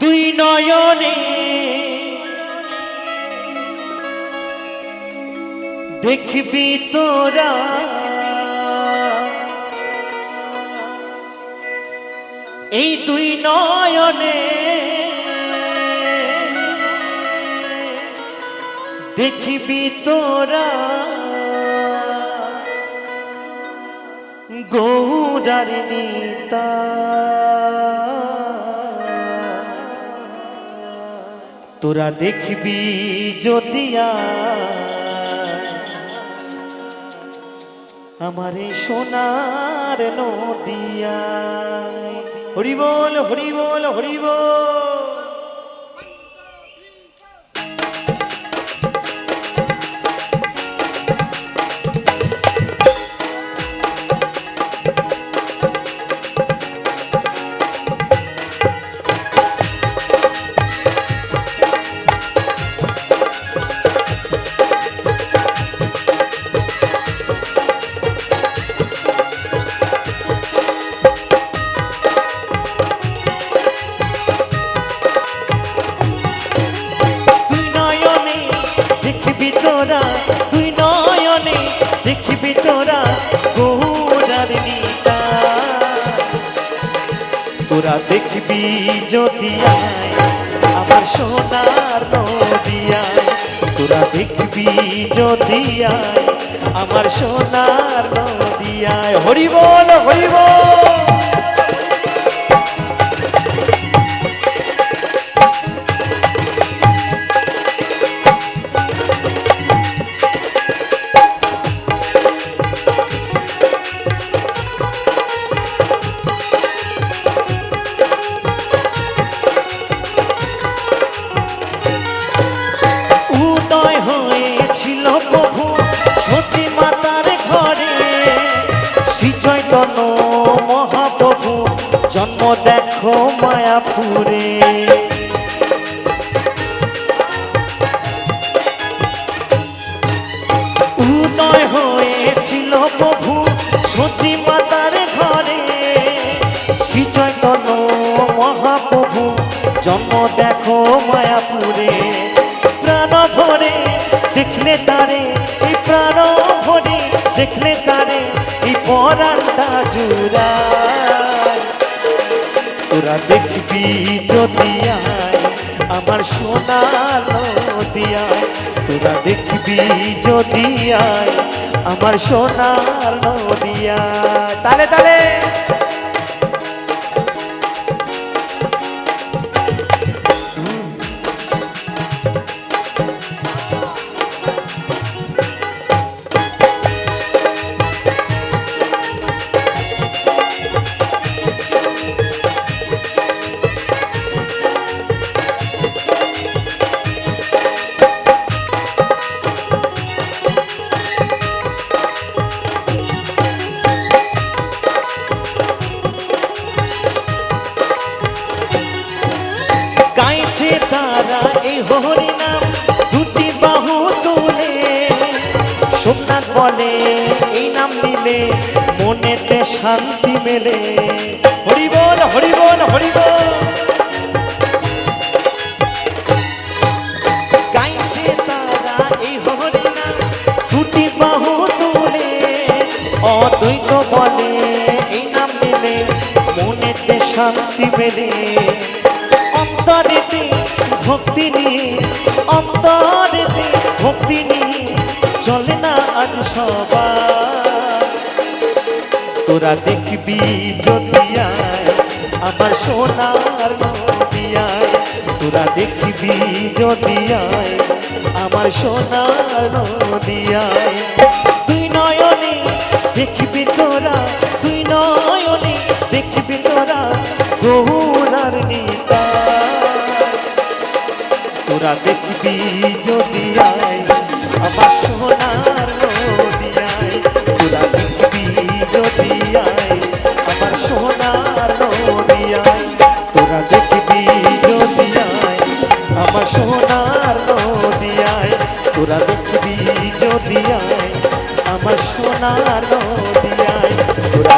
দুই নয়নে দেখবি তোরা এই দুই নয়নে দেখবি তোরা গৌরার নিতা তোরা দেখবি যদিয়া আমারে সোনার নদিয়া। হরি বল হরি বল হরি বল। দুই নয়নে দেখবি তোরা গৌরার নিতা তোরা দেখবি যদিয়ায় আমার সোনার নদিয়ায় তোরা দেখবি যদিয়ায় আমার সোনার নদিয়ায়। হরি বল হরি বল। মহাপ্রভু জন্ম দেখো মায়াপুরে উদয় হয়েছিল প্রভু সচি মাতার ঘরে শ্রী চৈতন্য মহাপ্রভু জন্ম দেখো মায়াপুরে। প্রাণ ভরে দেখলে তারে এই প্রাণ ভরে দেখলে তারে এই পরাণটা জুড়ায় তোরা দেখবি যদিয়ায় আমার সোনার নদিয়ায় তোরা দেখবি যদিয়ায় আমার সোনার নদিয়ায়। তালে তালে তারা এই হরি নাম দুটি বাহু তুলে সোমনাথ বলে এই নাম দিলে মনেতে শান্তি মেলে। হরি বল হরি বল হরি বল। গাইছে তারা এই হরি নাম দুটি বাহু তুলে অদ্বৈত বলে এই নাম দিলে মনেতে শান্তি মেলে। অন্তরেতে ভক্তি নিয়ে অন্তরেতে ভক্তি নিয়ে চলে না আজ সবাই তোরা দেখবি যদিয়ায় আমার সোনার নদিয়ায় তোরা দেখবি যদিয়ায় আমার সোনার নদিয়ায়। দুই নয়নে দেখবি তোরা দুই নয়নে দেখবি তোরা গৌরার নিতা তোরা দেখবি যদিয়ায় আমার সোনার নদিয়ায় তোরা দেখবি যদিয়ায় আমার সোনার নদিয়ায় তোরা দেখবি যদিয়ায় আমার সোনার নদিয়ায় তোরা দেখবি যদিয়ায় আমার সোনার নদিয়ায় তোরা